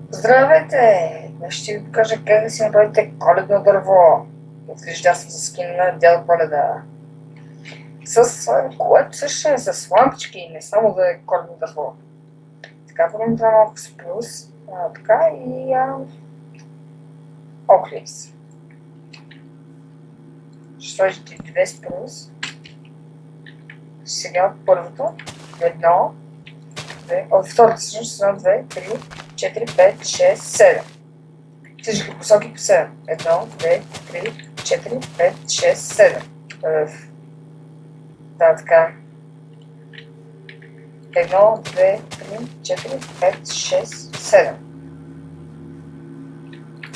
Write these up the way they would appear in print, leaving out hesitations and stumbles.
Здравейте! Днес ще ви покажа как да си направите коледно дърво. Изглежда съм за скин на Дядо Коледа. Което също е с лампички, не само да е коледно дърво. Така, първо трябва малко спрус, така и оклис. Ще сложите 2 спрус. Сега първото, 1, 2, от втората всъщност 1, 2, 3, 4, 5, 6, 7. Всички посоки по 7. 1, 2, 3, 4, 5, 6, 7. Да, така. 1, 2, 3, 4, 5, 6, 7.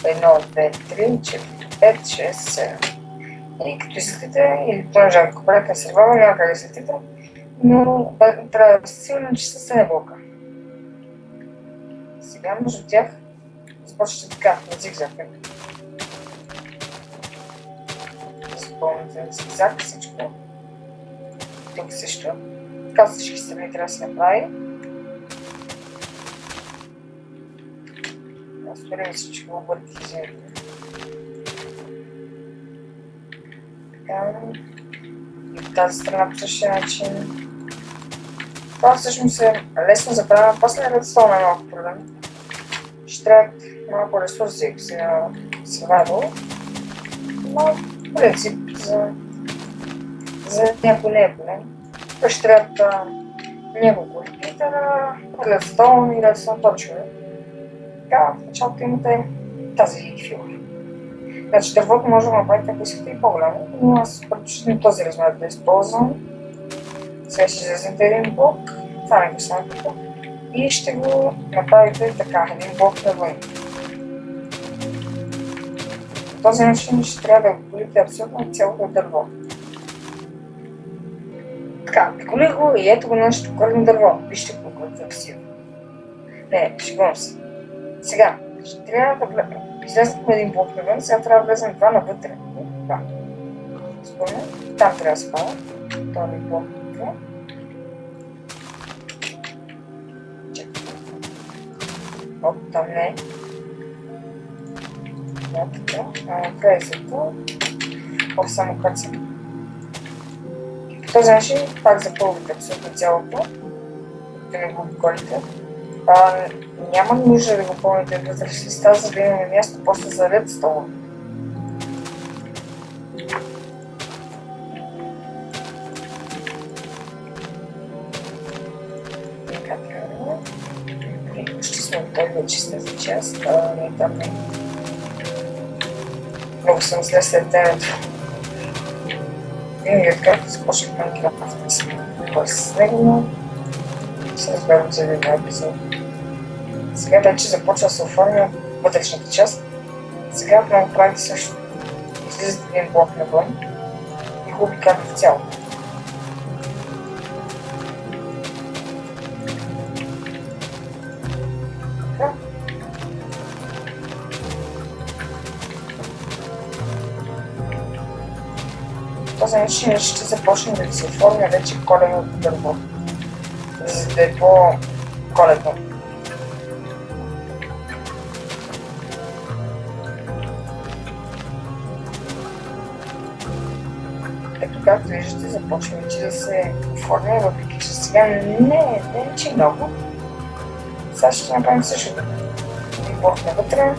1, 2, 3, 4, 5, 6, 7. И като излетите, или понеже ако правите сервала, няма как да излетите, но трябва да сте сигурни, че са не блока. Сега между тях започвате така, на зигзаг. Запълните на зигзаг всичко. Тук също. Така за всички страни трябва да се направи. Спорим всичко обърти изявите. Така. И от тази страна по същия начин. Това всъщност е лесно за правене, после редстоун е малко проблем. Ще трябва малко ресурси, ако си на survival, но в принцип за някой не е проблем. Ще трябва няколко литера, редстоун и редстоун точкове. Така в началото имате тази фила. Значи дървото може да направите, ако искате и по-голямо, но аз предпочитам този размер да използвам. Сега ще излезете един блок, това не го слагате и ще го направите така, един блок навън. По този начин ще трябва да голите абсолютно цялото дърво. Така, приколих го и ето го нашето коледно дърво. Вижте колко е красиво. Не, шегувам се. Сега, ще трябва да излезете един блок навън, сега трябва да влезем два навътре. Това. Спомня, там трябва да спада. Втори блок навътре. Оп, там не. Да, така. Влезето. Оп, само кърца. По този начин пак запълвате абсолютно цялото. Да не го обиколите. Няма нужда да го пълните вътре в листа, за да имаме място после за редстоун. Така трябва. Почти сме готови вече с тази част. Не, там не. Много съм зле след темето. Винаги откакто започнах Minecraft, не съм с него, но се разберем за един епизод. Сега вече започва да се оформя вътрешната част. Сега ако не го правите също, излизате един блок навън и го обикалите цялото. Така. По този начин ще започне да се оформя вече коледното дърво, за да е по-коледно. Както виждате, започва вече да се оформя, въпреки че сега не е че много. Сега ще направим същото. И блок навътре.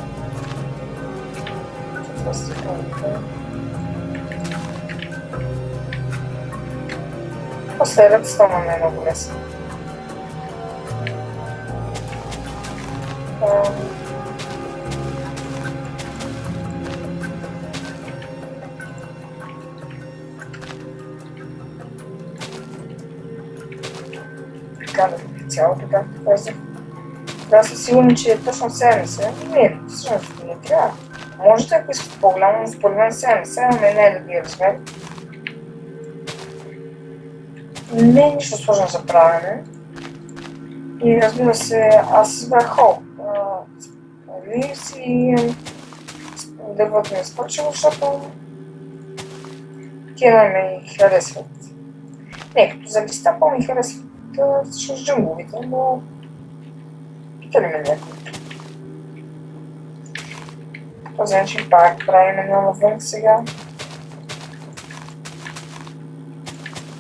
После редстоун е много лесно. Така да цялото, както казах. Да съм сигурен, че е точно 70. Не, всъщност не трябва. Можете, ако искате по-голямо, но според мен 70, но не е да ви размер. Не е нищо сложно за правене. И разбира се, аз избрах хол. Leaves и дървото не скочило, защото тия ми харесват. Не, като за листа по-ми харесват всъщност джунговите, но питали ме някой. По този начин пак правим едно навън сега.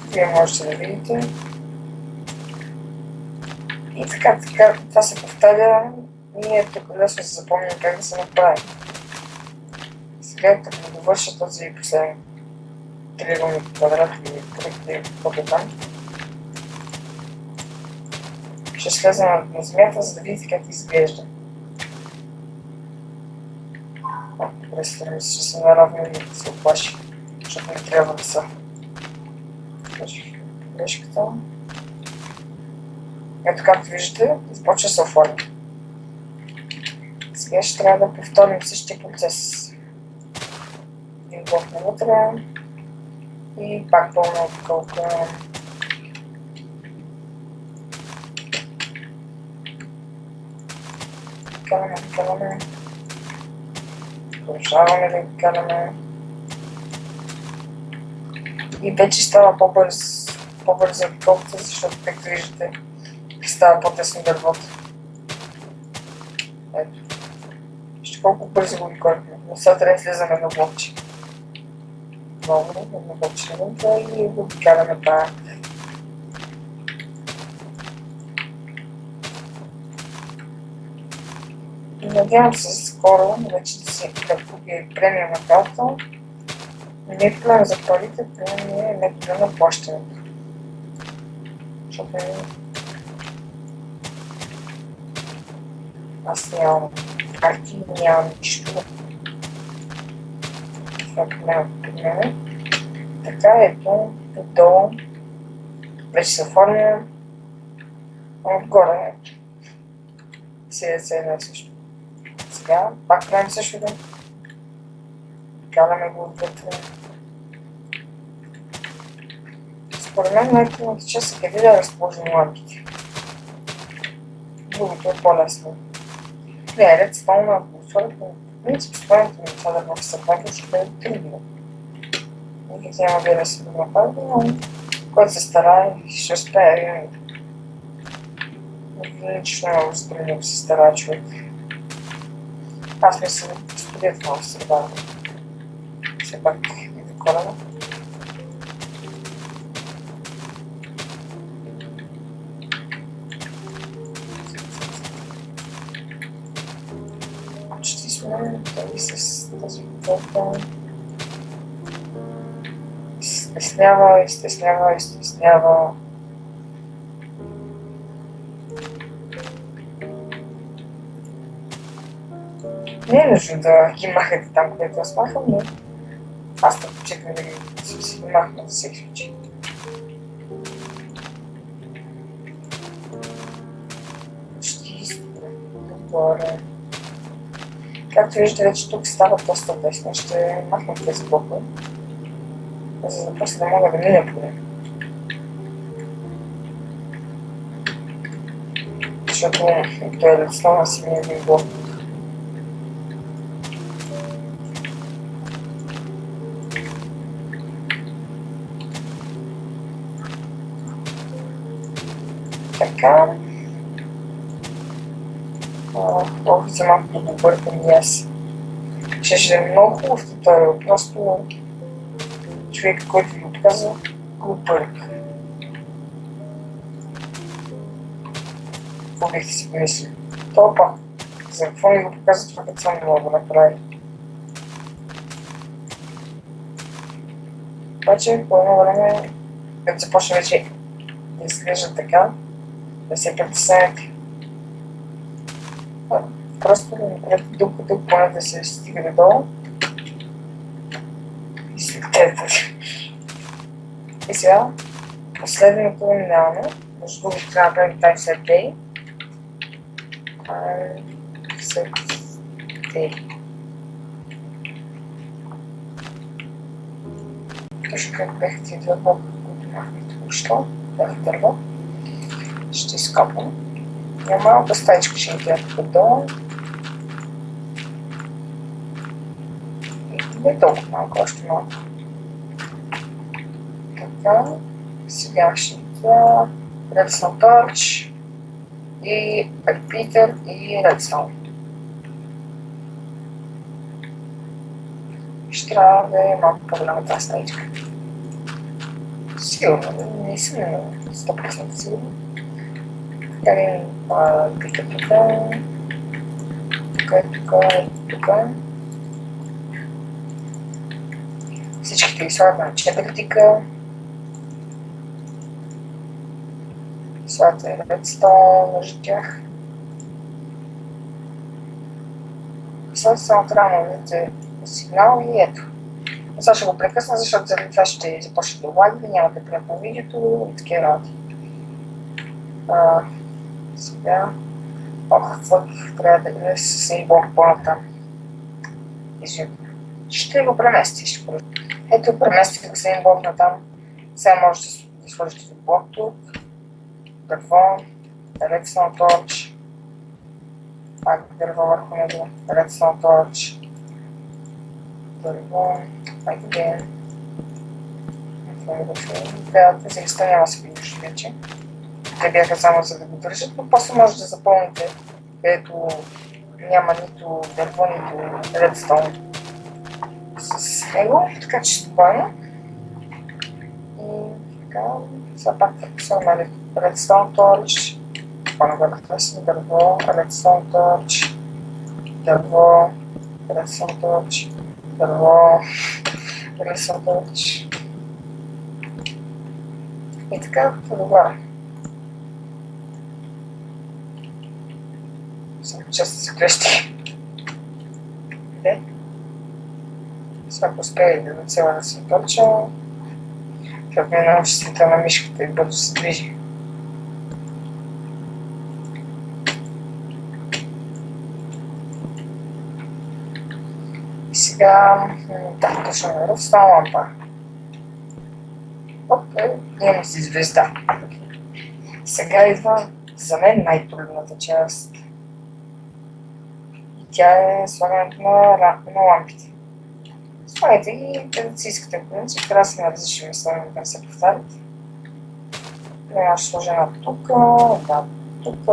Вие можете да видите. И така, това се повтаря. Ние тук лесно се запомним как да се направи. Сега, като довърша този последен триъгълник квадрат или кръг, каквото там, ще слеза на земята, за да видите как изглежда. Представям се, че са наравни и да се оплаши, защото не трябва да са. Грешката. Ето, както виждате, започва да се оформя. Сега ще трябва да повторим същия процес. Един блок навътре и пак пълна обиколка. Караме. Продължаваме да ги караме. И вече става по-бързо обиколката, защото, както виждате, става по-тесно дървото. Ето. Вижте колко бързо го обиколихме. Но сега трябва да слезаме на блокче. Много, едно блокче навънка и го обикаляме пак. И надявам се скоро вече да купи премиум акаунта. Не е проблем за парите, не е проблем на плащането. Защото аз нямам карти, нямам нищо. Това е проблема при мен. Така, ето, отдолу вече се оформя. Отгоре се едно също. Сега пак правим същото. Караме го отвътре. Според мен най-трудната част е къде да разположим лампите. Другото е по-лесно. Не е ред столна атмосфера, но в принцип стоянето на това дърво в събранието ще бъде трудно. Никак няма да се го направи, но който се старае, ще успее. Лично разбира, ако се старае човек. Аз мисля да студия това в средата. Все пак и да корена. Почти сме, дали с тази готовка. Изтеснява. Не е нужно да ги махате там, където аз махам, но аз предпочитам да си махна за всеки случай. Почти догоре. Както виждате, вече тук става доста тесно. Ще махна тези блокове, за да после да мога да мина по него. Защото той е лесно на си един блок. Така. За малко да го бъркам и аз. Ще е много хубав туториал, просто човек, който ви отказва, го бърка. Какво бихте си помислили? Топа! За какво ми го показва това, като съм не мога да направи? Обаче, по едно време, като започне вече да изглежда така, да се притеснете. Просто докато поне да се стига надолу и светете. И сега, последното минаваме, между другото трябва да правим Time Set Day. Set Day. Точно как бяха тези два блока, които махме току-що, бях дърво. Ще изкопам. Има малка стаичка ще ни трябва тук долу. Не толкова малко, още малко. Така, сега ще видя Redstone Torch и Repeater и Redstone. Ще трябва да е малко по-голяма тази стаичка. Сигурно, не съм 100% сигурно. Така ли Repeater тук. Всичките ги слагат на 4 тика. Слагате Redstone между тях. Сега само трябва да видите сигнал и ето. Сега ще го прекъсна, защото заради това ще започне да лаги, няма да приятно видеото и такива работи. Сега какво трябва да е с един блок по-натам. Ще го премести. Ето, преместих го с един блок натам. Сега може да сложите блок тук. Дърво, Redstone Torch. Пак дърво върху него, Redstone Torch. Дърво, пак един. Заиста няма се видиш вече. Те бяха само за да го държат, но после може да запълните, където няма нито дърво, нито Redstone с него, така че спокойно. И така, сега пак слагаме Redstone Torch, по-нагоре търсим дърво, Redstone Torch, дърво, Redstone Torch, дърво, Redstone Torch. И така, по-добре. Само често се клещи. Де? Сега успея да цела да се точа, защото ми е много чувствителна на мишката и бързо се движи. И сега, да, точно на Redstone лампа. Окей, имаме си звезда. Сега идва за мен най-трудната част. И тя е слагането на лампите. Слагайте ги, където си искате. Принцип, трябва да са на различни места, да не се повтарят. Примерно ще сложа една тук, една тук.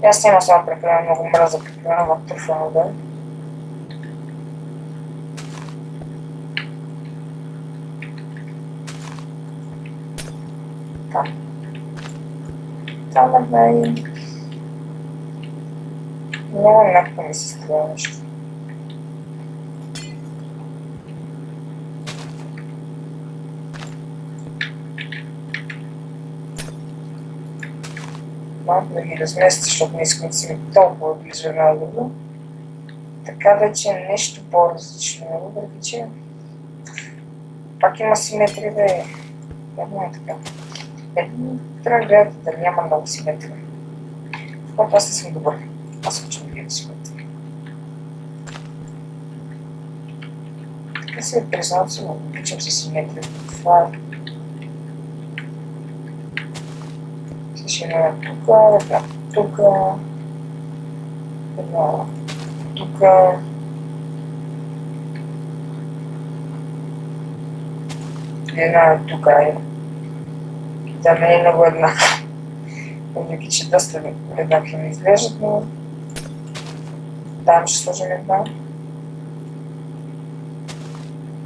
Аз няма само прекалено много мраза, прекалено в телефона да. Там и много мягко ми се струва нещо. Малко да ги разместя, защото не искам да си ми толкова близо една друга. Така вече е нещо по-различно, въпреки че пак има симетрия да е. Явно е така. Трябва да гледате да няма много симетрия. В което аз не съм добър. Аз обичам да гледам симетрия. Така се признавам се, но обичам си симетрия. Това е. Ще има една тук, една тук. Една тук е. Да, не е много еднаква. Въпреки че доста еднакви ми изглеждат, но там ще сложим една.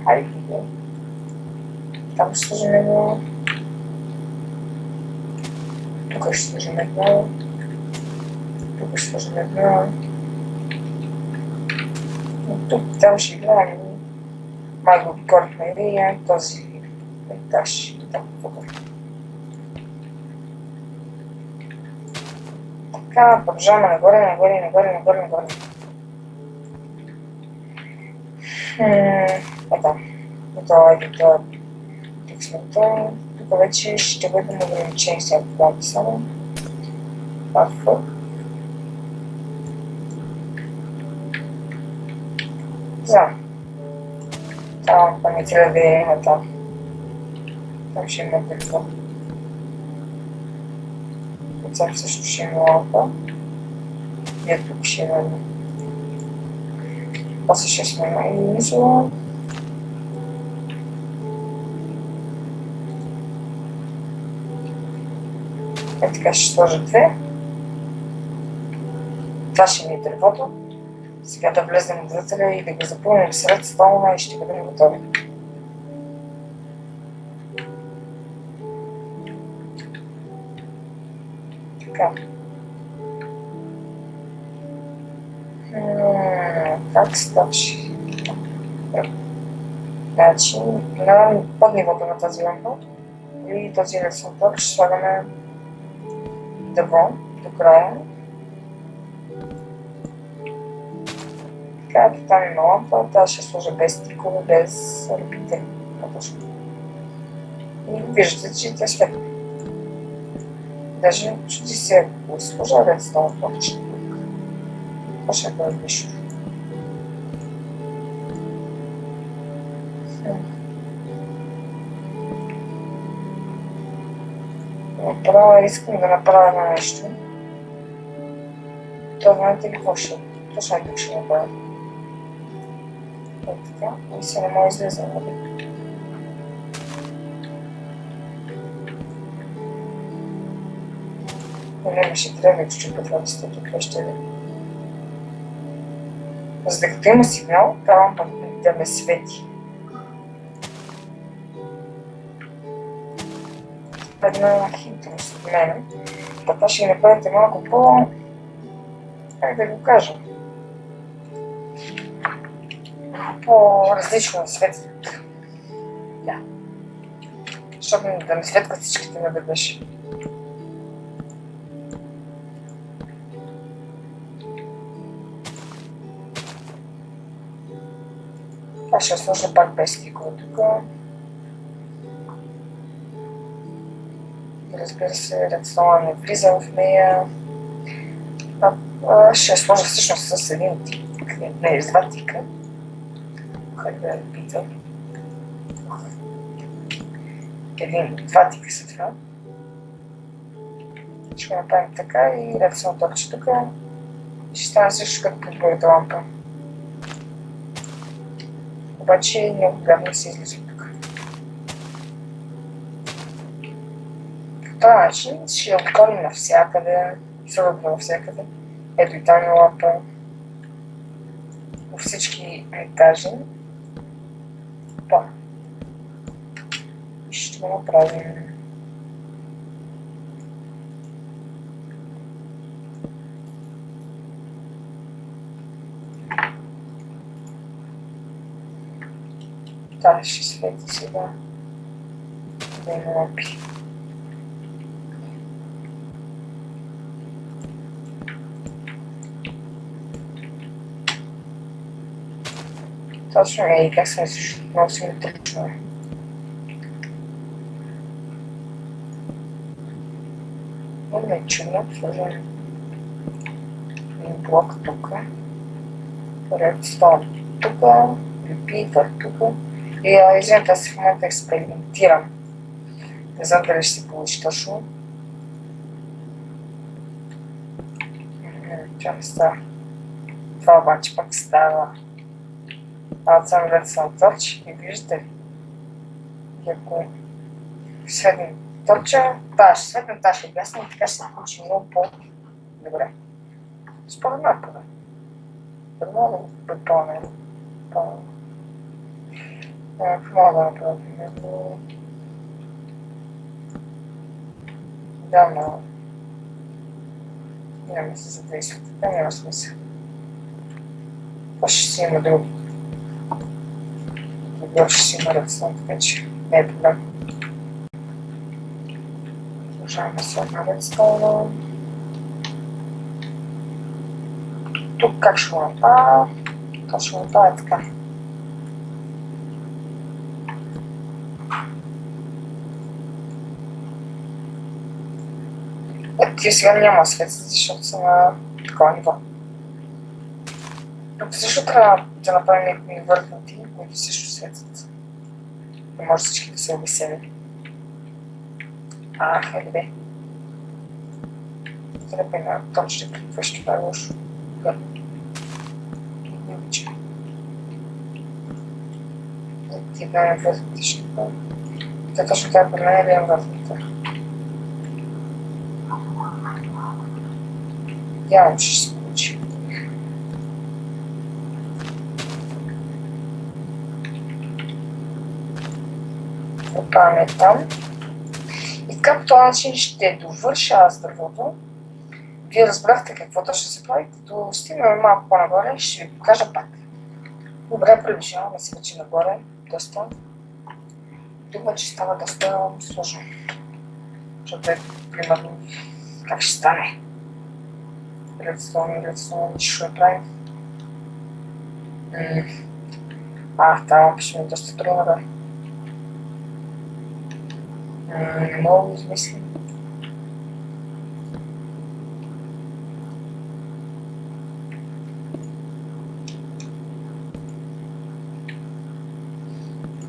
Хайде. Там ще сложим една. Тук ще сложим една. Тук ще сложим една. Тук там ще играем. Май го обикорихме и този етаж и там въгър. Така, продължаваме нагоре. Ето. Това е това. Тук сме това. Тук вече ще бъдем ограничени сега по само. Пафък. Знам. Там не трябва да има там. Там ще има какво. Там също ще има лампа. И тук ще има. После ще сме и мисля. Е така ще сложа две. Това ще ми е дървото. Сега да влезем вътре и да го запълним сред стола и ще бъдем готови. Така. Как ставаше? Значи, под нивото на тази лампа и този ресурс ще слагаме дърво до края. Така, там има лампа, тази ще сложа без стикове, без репите. И виждате, че тя светва. Даже чуди се, ако сложа редстон точно тук. Това ще бъде нещо. Искам да направя едно нещо. То знаете ли какво ще е? Точно тук ще направя. Ето така, и се не може да излезе. Не ще трябва да чупа това листото, какво ще е. За да като има сигнал, трябва да ме свети. Една хитрост от мен. Така ще направите малко по... как да го кажа? По-различно да светят. Да. Защото да не светкат всичките наведнъж. Аз ще сложа пак без стикове тук. Разбира се, редстола не влиза в нея. Ще сложа всъщност с един тик, не с два тика. Как да питам. Два тика са това. Ще направим така и редстола точи тук. Ще стане също като под другата лампа. Обаче много гадно се излиза тук. По този начин ще я отклоним навсякъде, абсолютно навсякъде. Ето и тази лампа. По всички етажи. Да. И ще го направим. Да, ще свети сега. Да има лампи. Точно е и как сме също много симетрично. Много е чудно, сложим един блок тук, редстон тук, репитър тук. И извинете, аз в момента експериментирам. Не знам дали ще се получи точно. Това не става. Това обаче пак става. Аз съм редстон точ и виждате ли? И ако светнем точа, тази ще светнем, тази ще гаснем и така ще се получи много по-добре. Според мен поне. Да мога да го предпълнем. Какво мога да направим? Да, но... няма да се задейства. Така няма смисъл. Това ще си има друго. Друго ще си има редстон, така че не е проблем. Сложаваме се една редстона. Тук как ще го направя? Това ще го направя така. Ето тия сега няма свет, защото са на такова ниво. Тук също трябва да направим някакви върхнати, които също светят. Не може всички да се обесели. Хайде бе. Трябва една точно какво ще това е лошо. Не обичам. типа на въздушното. Те точно това променя върхата. Явно ще се получи. Опаваме там. И така по този начин ще довърша аз дървото. Вие разбрахте какво точно се прави, като стигнем малко по-нагоре, ще ви покажа пак. Добре, приближаваме се вече нагоре, доста. Тук вече става доста сложно. Защото е, примерно, как ще стане. Редстоун, нищо не правим. Там ще ми е доста трудно, да. Не мога да измислим.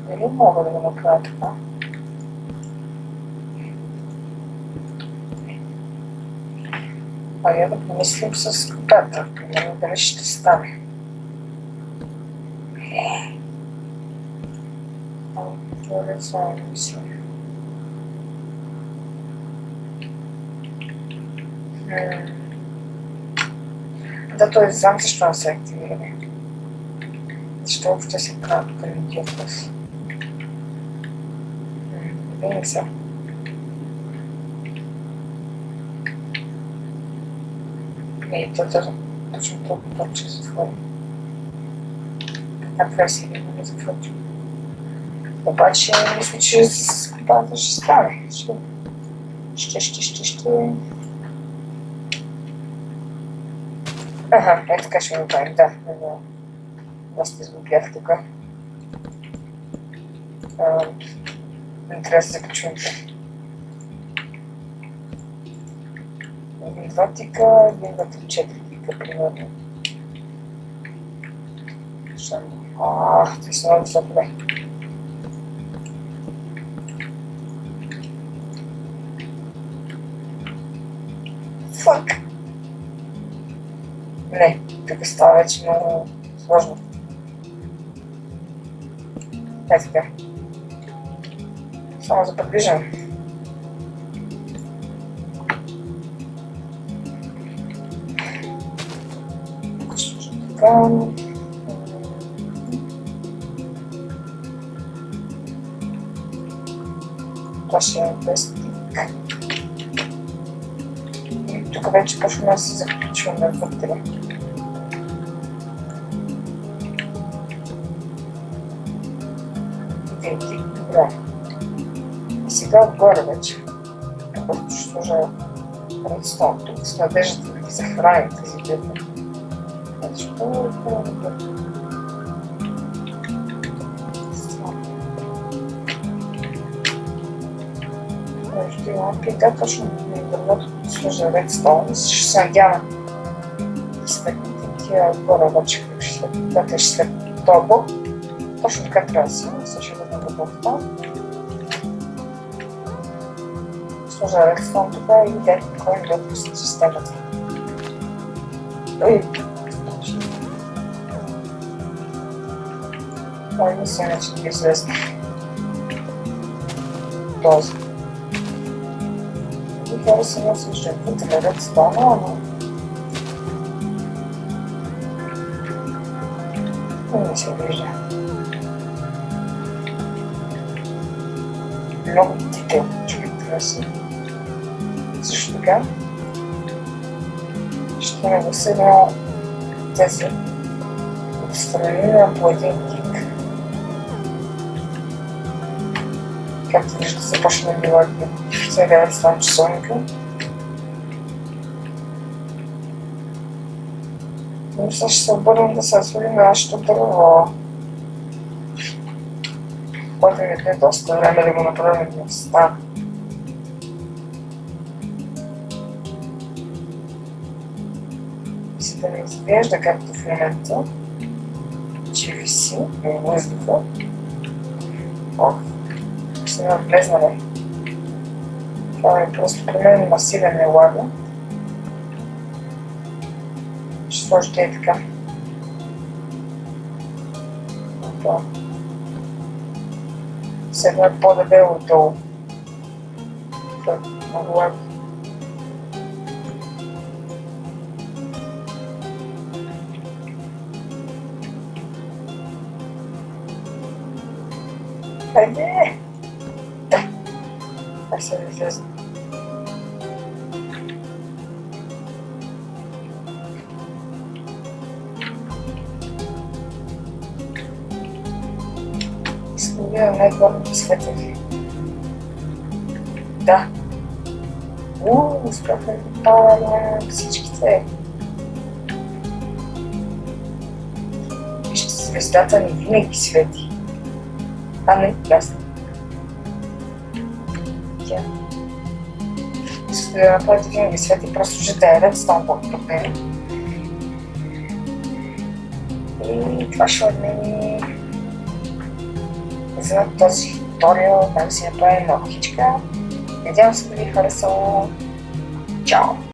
Дали мога да го направя така? Я да помислим с копата, примерно дали ще стане. Това мисля. Да, той знам защо не се активира. Защо въобще се правят към идиотност? Видим се. И точно толкова че се отвори. Така трябва си да не захвърчим. Обаче, мисля, че с копата ще стане. Ще. Така ще го правим, да. Доста изгубях тук. Не трябва да се заключвам. Един, два тика, един, два, три, четири тика, примерно. Това са много високо. Фак! Не, тук става вече много сложно. Така. Само за приближане. Така. Това ще е без тик. И тук вече почваме да се заключваме вътре. Добре. И сега отгоре вече. Просто ще сложа редстоун тук с надеждата да ги захраним тези бедни. Защо е това? Ще имам пита точно дървото да сложа редстоун. Ще се надявам да стъкнете тия отгоре обаче, ще след този блок. Точно така трябва да се също да работа. Сложа редстоун тук и видя кой да отпусне системата. Това не се иначе да излезне. Този. И хора се не осъждат вътре редстоуна, но не се вижда. Много детел, човек трябва си. Също така ще нагласим тези отстранения по един тик. Както вижда, започна да бива целият редстоун часовника. Но сега ще се обърнем да се разсвали нашето дърво. Който ми е доста време да го направим да стане. За да не изглежда както в момента, че виси във въздуха. Се влезнали. Това е просто при мен масивен не лага. Ще сложите и така. Това. Все едно е по-дебело отдолу. Това е много лаги. Хайде! Да! Това се излезе. Искам да видя най-главните светли. Да. Успяхме да палим всичките. Вижте, звездата ни винаги свети. А не, ясно. Тя. Искате да направите винаги свети, просто ще да е редстон по-проблеми. И това ще отмени за този туториал, как да си направим ногтичка. Надявам се да ви е харесало. Чао!